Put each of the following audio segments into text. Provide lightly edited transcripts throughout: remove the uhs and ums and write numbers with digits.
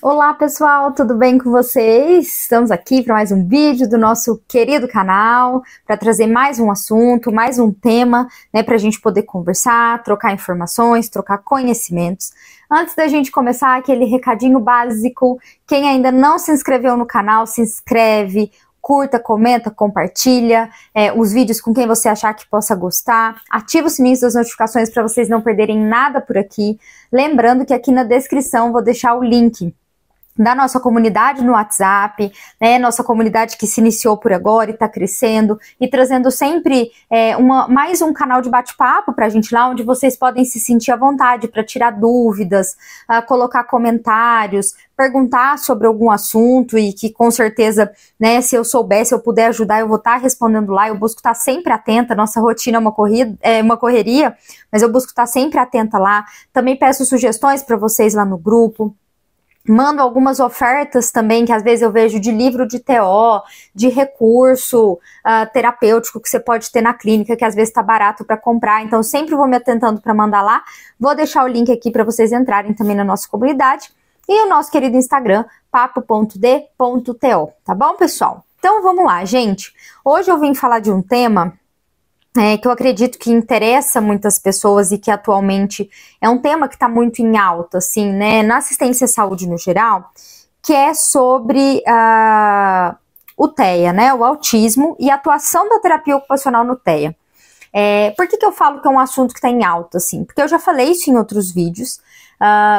Olá pessoal, tudo bem com vocês? Estamos aqui para mais um vídeo do nosso querido canal, para trazer mais um assunto, mais um tema, né, para a gente poder conversar, trocar informações, trocar conhecimentos. Antes da gente começar, aquele recadinho básico, quem ainda não se inscreveu no canal, se inscreve, curta, comenta, compartilha os vídeos com quem você achar que possa gostar, ativa o sininho das notificações para vocês não perderem nada por aqui. Lembrando que aqui na descrição vou deixar o link da nossa comunidade no WhatsApp, né, nossa comunidade que se iniciou por agora e está crescendo e trazendo sempre mais um canal de bate-papo para a gente lá, onde vocês podem se sentir à vontade para tirar dúvidas, colocar comentários, perguntar sobre algum assunto e que com certeza, né, se eu souber, se eu puder ajudar, eu vou estar respondendo lá. Eu busco estar sempre atenta, nossa rotina é uma correria, mas eu busco estar sempre atenta lá. Também peço sugestões para vocês lá no grupo. Mando algumas ofertas também, que às vezes eu vejo de livro de TO, de recurso terapêutico que você pode ter na clínica, que às vezes está barato para comprar. Então, sempre vou me atentando para mandar lá. Vou deixar o link aqui para vocês entrarem também na nossa comunidade. E o nosso querido Instagram, papo.d.to. Tá bom, pessoal? Então, vamos lá, gente. Hoje eu vim falar de um tema que eu acredito que interessa muitas pessoas e que atualmente é um tema que está muito em alta, assim, né, na assistência à saúde no geral, que é sobre o TEA, né, o autismo e a atuação da terapia ocupacional no TEA. Por que eu falo que é um assunto que está em alta, assim? Porque eu já falei isso em outros vídeos,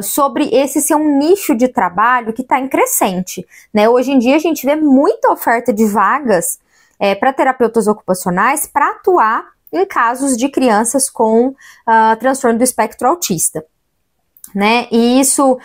sobre esse ser um nicho de trabalho que está em crescente, né? Hoje em dia a gente vê muita oferta de vagas para terapeutas ocupacionais para atuar em casos de crianças com transtorno do espectro autista, né? E isso,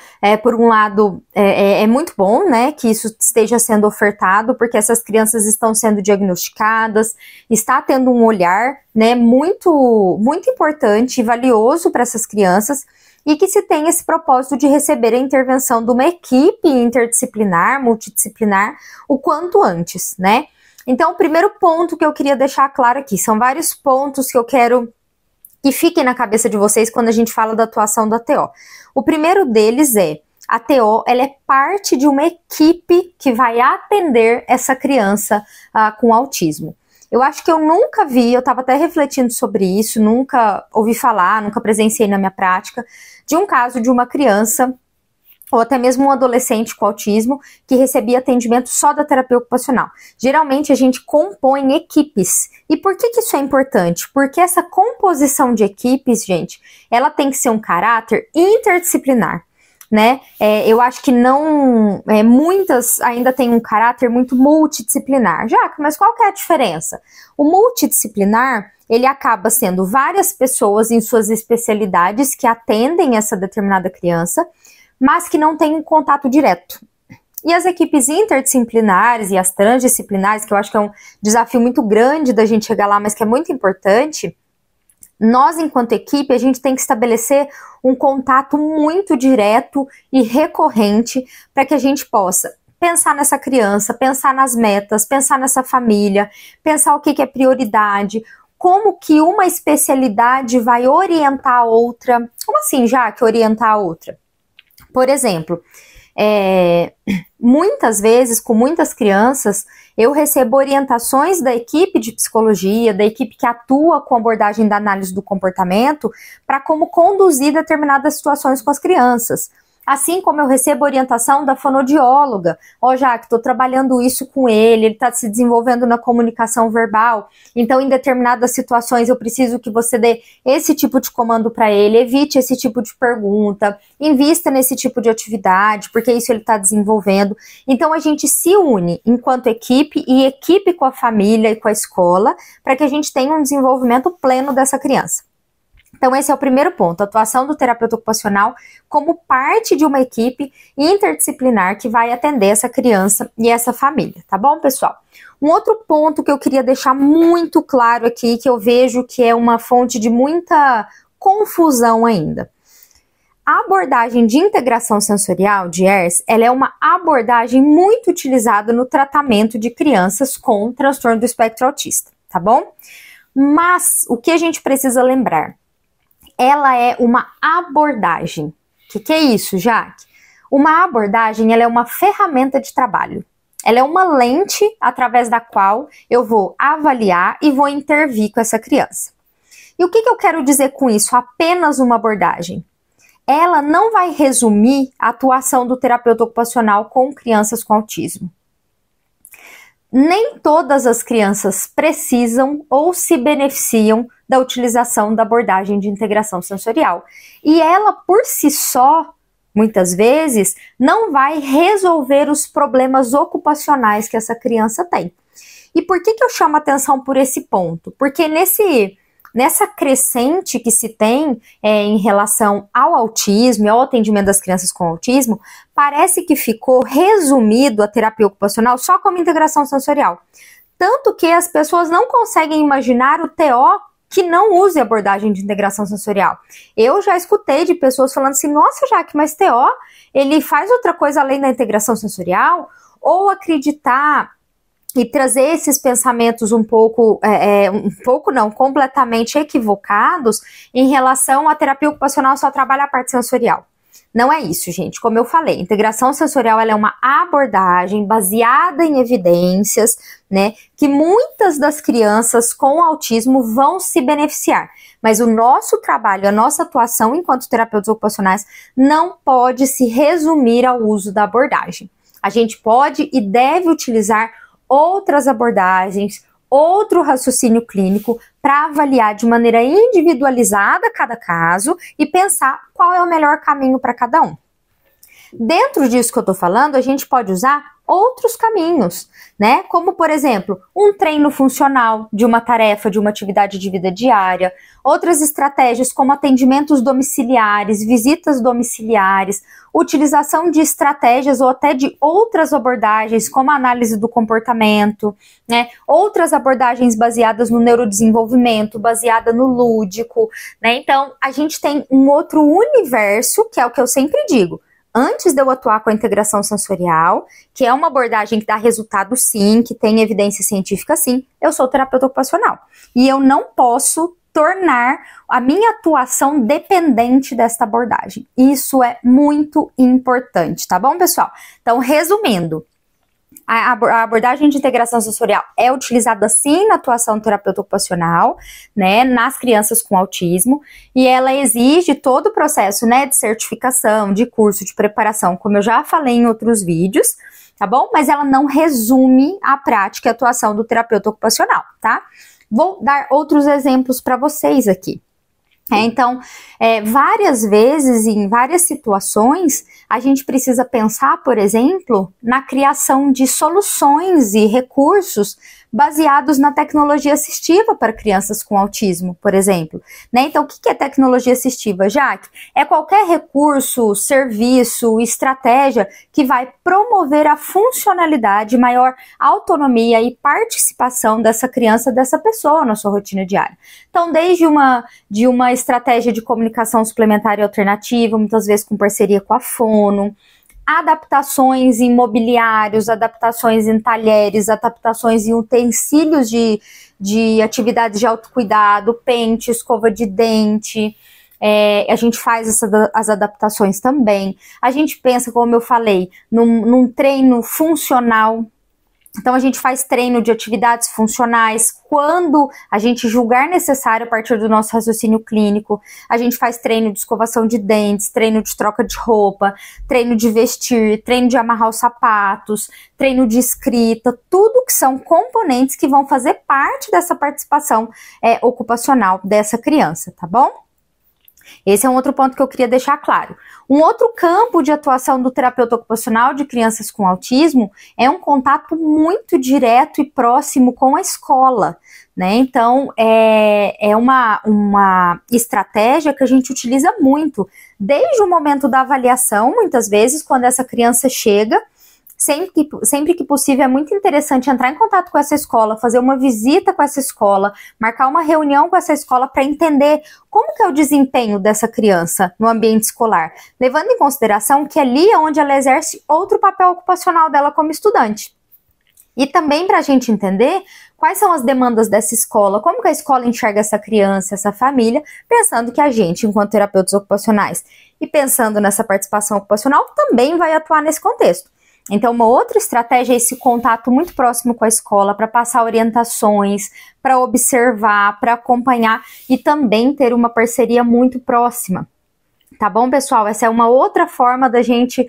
por um lado, é muito bom, né, que isso esteja sendo ofertado, porque essas crianças estão sendo diagnosticadas, está tendo um olhar, né, muito, muito importante e valioso para essas crianças, e que se tem esse propósito de receber a intervenção de uma equipe interdisciplinar, multidisciplinar, o quanto antes, né? Então, o primeiro ponto que eu queria deixar claro aqui, são vários pontos que eu quero que fiquem na cabeça de vocês quando a gente fala da atuação da TO. O primeiro deles a TO, ela é parte de uma equipe que vai atender essa criança com autismo. Eu acho que eu nunca vi, eu estava até refletindo sobre isso, nunca ouvi falar, nunca presenciei na minha prática, de um caso de uma criança ou até mesmo um adolescente com autismo que recebia atendimento só da terapia ocupacional. Geralmente a gente compõe equipes. E por que isso é importante? Porque essa composição de equipes, gente, ela tem que ser um caráter interdisciplinar, né? Eu acho que muitas ainda têm um caráter muito multidisciplinar. Mas qual que é a diferença? O multidisciplinar, ele acaba sendo várias pessoas em suas especialidades que atendem essa determinada criança, mas que não tem um contato direto. E as equipes interdisciplinares e as transdisciplinares, que eu acho que é um desafio muito grande da gente chegar lá, mas que é muito importante, nós, enquanto equipe, a gente tem que estabelecer um contato muito direto e recorrente para que a gente possa pensar nessa criança, pensar nas metas, pensar nessa família, pensar o que é prioridade, como que uma especialidade vai orientar a outra. Como assim, que orientar a outra? Por exemplo, muitas vezes, com muitas crianças, eu recebo orientações da equipe de psicologia, da equipe que atua com abordagem da análise do comportamento, para como conduzir determinadas situações com as crianças. Assim como eu recebo orientação da fonoaudióloga, estou trabalhando isso com ele está se desenvolvendo na comunicação verbal, então em determinadas situações eu preciso que você dê esse tipo de comando para ele, evite esse tipo de pergunta, invista nesse tipo de atividade, porque isso ele está desenvolvendo. Então a gente se une enquanto equipe e equipe com a família e com a escola, para que a gente tenha um desenvolvimento pleno dessa criança. Então esse é o primeiro ponto, a atuação do terapeuta ocupacional como parte de uma equipe interdisciplinar que vai atender essa criança e essa família, tá bom, pessoal? Um outro ponto que eu queria deixar muito claro aqui, que eu vejo que é uma fonte de muita confusão ainda. A abordagem de integração sensorial, de ERS, ela é uma abordagem muito utilizada no tratamento de crianças com transtorno do espectro autista, tá bom? Mas o que a gente precisa lembrar? Ela é uma abordagem. O que é isso, Jaque? Uma abordagem, ela é uma ferramenta de trabalho. Ela é uma lente através da qual eu vou avaliar e vou intervir com essa criança. E o que eu quero dizer com isso? Apenas uma abordagem. Ela não vai resumir a atuação do terapeuta ocupacional com crianças com autismo. Nem todas as crianças precisam ou se beneficiam da utilização da abordagem de integração sensorial. E ela, por si só, muitas vezes, não vai resolver os problemas ocupacionais que essa criança tem. E por que eu chamo atenção por esse ponto? Porque nessa crescente que se tem em relação ao autismo e ao atendimento das crianças com autismo, parece que ficou resumido a terapia ocupacional só como integração sensorial. Tanto que as pessoas não conseguem imaginar o TO que não use abordagem de integração sensorial. Eu já escutei de pessoas falando assim, nossa, Jaque, mas TO, ele faz outra coisa além da integração sensorial? Ou acreditar e trazer esses pensamentos completamente equivocados em relação à terapia ocupacional só trabalha a parte sensorial. Não é isso, gente. Como eu falei, integração sensorial ela é uma abordagem baseada em evidências, né, que muitas das crianças com autismo vão se beneficiar. Mas o nosso trabalho, a nossa atuação enquanto terapeutas ocupacionais não pode se resumir ao uso da abordagem. A gente pode e deve utilizar outras abordagens, outro raciocínio clínico para avaliar de maneira individualizada cada caso e pensar qual é o melhor caminho para cada um. Dentro disso que eu estou falando, a gente pode usar outros caminhos, né? Como, por exemplo, um treino funcional de uma tarefa, de uma atividade de vida diária, outras estratégias como atendimentos domiciliares, visitas domiciliares, utilização de estratégias ou até de outras abordagens, como a análise do comportamento, né? Outras abordagens baseadas no neurodesenvolvimento, baseada no lúdico, né? Então, a gente tem um outro universo, que é o que eu sempre digo. Antes de eu atuar com a integração sensorial, que é uma abordagem que dá resultado sim, que tem evidência científica sim, eu sou terapeuta ocupacional. E eu não posso tornar a minha atuação dependente desta abordagem. Isso é muito importante, tá bom, pessoal? Então, resumindo, a abordagem de integração sensorial é utilizada sim na atuação do terapeuta ocupacional, né, nas crianças com autismo, e ela exige todo o processo, né, de certificação, de curso, de preparação, como eu já falei em outros vídeos, tá bom? Mas ela não resume a prática e a atuação do terapeuta ocupacional, tá? Vou dar outros exemplos para vocês aqui. Então, várias vezes, em várias situações, a gente precisa pensar, por exemplo, na criação de soluções e recursos baseados na tecnologia assistiva para crianças com autismo, por exemplo. Né? Então, o que é tecnologia assistiva, Jaque? É qualquer recurso, serviço, estratégia que vai promover a funcionalidade, maior autonomia e participação dessa criança, dessa pessoa na sua rotina diária. Então, desde uma estratégia de comunicação suplementar e alternativa, muitas vezes com parceria com a Fono, adaptações em mobiliários, adaptações em talheres, adaptações em utensílios de atividades de autocuidado, pente, escova de dente. A gente faz as adaptações também. A gente pensa, como eu falei, num treino funcional. Então, a gente faz treino de atividades funcionais quando a gente julgar necessário a partir do nosso raciocínio clínico. A gente faz treino de escovação de dentes, treino de troca de roupa, treino de vestir, treino de amarrar os sapatos, treino de escrita, tudo que são componentes que vão fazer parte dessa participação ocupacional dessa criança, tá bom? Esse é um outro ponto que eu queria deixar claro. Um outro campo de atuação do terapeuta ocupacional de crianças com autismo é um contato muito direto e próximo com a escola, né? Então, é uma estratégia que a gente utiliza muito, desde o momento da avaliação, muitas vezes, quando essa criança chega. Sempre que possível, é muito interessante entrar em contato com essa escola, fazer uma visita com essa escola, marcar uma reunião com essa escola para entender como que é o desempenho dessa criança no ambiente escolar, levando em consideração que ali é onde ela exerce outro papel ocupacional dela como estudante. E também para a gente entender quais são as demandas dessa escola, como que a escola enxerga essa criança, essa família, pensando que a gente, enquanto terapeutas ocupacionais, e pensando nessa participação ocupacional, também vai atuar nesse contexto. Então, uma outra estratégia é esse contato muito próximo com a escola para passar orientações, para observar, para acompanhar e também ter uma parceria muito próxima. Tá bom, pessoal? Essa é uma outra forma da gente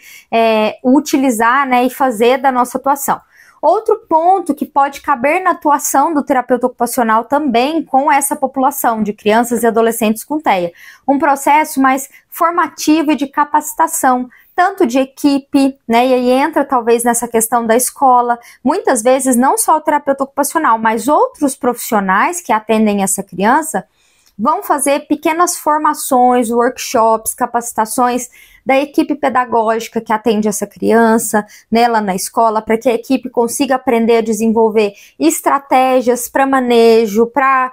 utilizar, né, e fazer da nossa atuação. Outro ponto que pode caber na atuação do terapeuta ocupacional também com essa população de crianças e adolescentes com TEA. Um processo mais formativo e de capacitação, tanto de equipe, né, e aí entra talvez nessa questão da escola, muitas vezes não só o terapeuta ocupacional, mas outros profissionais que atendem essa criança, vão fazer pequenas formações, workshops, capacitações da equipe pedagógica que atende essa criança, né, lá na escola, para que a equipe consiga aprender a desenvolver estratégias para manejo, para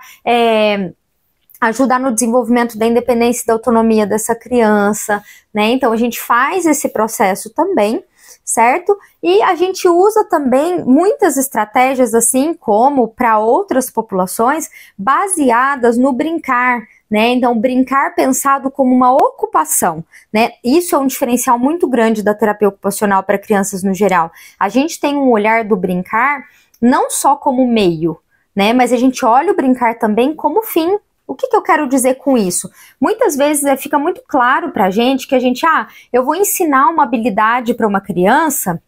ajudar no desenvolvimento da independência e da autonomia dessa criança, né? Então a gente faz esse processo também, certo? E a gente usa também muitas estratégias, assim como para outras populações, baseadas no brincar, né? Então, brincar pensado como uma ocupação, né? Isso é um diferencial muito grande da terapia ocupacional para crianças no geral. A gente tem um olhar do brincar não só como meio, né? Mas a gente olha o brincar também como fim. O que eu quero dizer com isso? Muitas vezes fica muito claro pra gente que a gente, eu vou ensinar uma habilidade para uma criança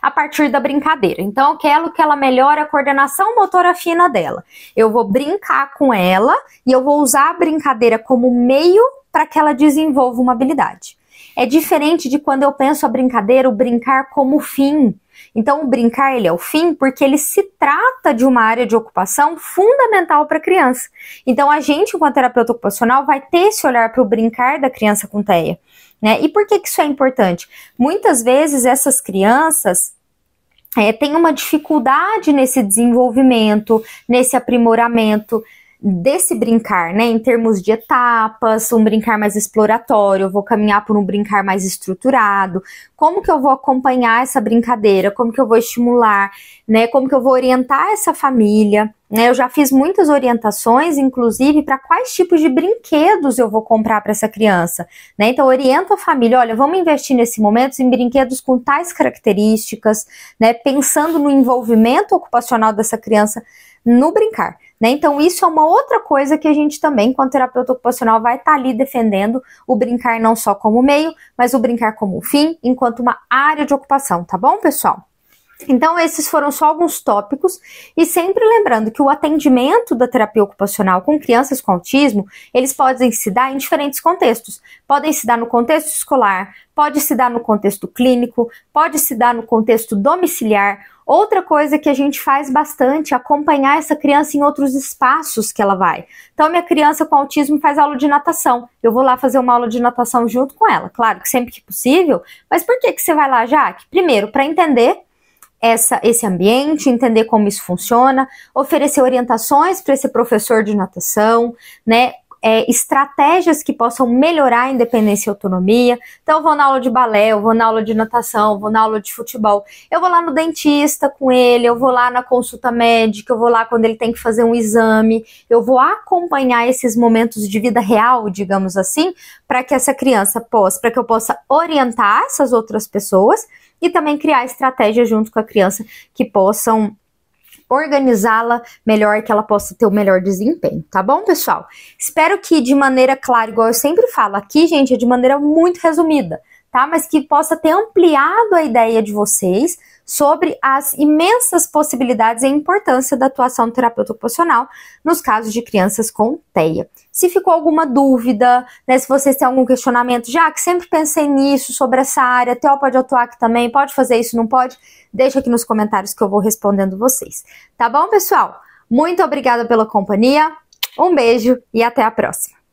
a partir da brincadeira. Então, eu quero que ela melhore a coordenação motora fina dela. Eu vou brincar com ela e eu vou usar a brincadeira como meio para que ela desenvolva uma habilidade. É diferente de quando eu penso a brincadeira, o brincar como fim. Então, o brincar, ele é o fim porque ele se trata de uma área de ocupação fundamental para a criança. Então, a gente, enquanto terapeuta ocupacional, vai ter esse olhar para o brincar da criança com TEA, né? E por que isso é importante? Muitas vezes, essas crianças têm uma dificuldade nesse desenvolvimento, nesse aprimoramento desse brincar, né, em termos de etapas, um brincar mais exploratório, eu vou caminhar por um brincar mais estruturado, como que eu vou acompanhar essa brincadeira, como que eu vou estimular, né, como que eu vou orientar essa família, né, eu já fiz muitas orientações, inclusive, para quais tipos de brinquedos eu vou comprar para essa criança, né, então eu oriento a família, olha, vamos investir nesse momento em brinquedos com tais características, né, pensando no envolvimento ocupacional dessa criança no brincar, né? Então isso é uma outra coisa que a gente também, enquanto terapeuta ocupacional, vai estar ali defendendo o brincar não só como meio, mas o brincar como fim, enquanto uma área de ocupação, tá bom, pessoal? Então esses foram só alguns tópicos e sempre lembrando que o atendimento da terapia ocupacional com crianças com autismo, eles podem se dar em diferentes contextos. Podem se dar no contexto escolar, pode se dar no contexto clínico, pode se dar no contexto domiciliar. Outra coisa que a gente faz bastante é acompanhar essa criança em outros espaços que ela vai. Então, minha criança com autismo faz aula de natação. Eu vou lá fazer uma aula de natação junto com ela. Claro que sempre que possível. Mas por que você vai lá, Jaque? Primeiro, para entender esse ambiente, entender como isso funciona, oferecer orientações para esse professor de natação, né? Estratégias que possam melhorar a independência e autonomia. Então, eu vou na aula de balé, eu vou na aula de natação, eu vou na aula de futebol, eu vou lá no dentista com ele, eu vou lá na consulta médica, eu vou lá quando ele tem que fazer um exame, eu vou acompanhar esses momentos de vida real, digamos assim, para que essa criança para que eu possa orientar essas outras pessoas e também criar estratégias junto com a criança que possam organizá-la melhor, que ela possa ter o melhor desempenho, tá bom, pessoal? Espero que de maneira clara, igual eu sempre falo aqui, gente, é de maneira muito resumida, tá? Mas que possa ter ampliado a ideia de vocês sobre as imensas possibilidades e a importância da atuação do terapeuta ocupacional nos casos de crianças com TEA. Se ficou alguma dúvida, né, se vocês têm algum questionamento, já que sempre pensei nisso, sobre essa área, a TEA pode atuar aqui também, pode fazer isso, não pode? Deixa aqui nos comentários que eu vou respondendo vocês. Tá bom, pessoal? Muito obrigada pela companhia, um beijo e até a próxima!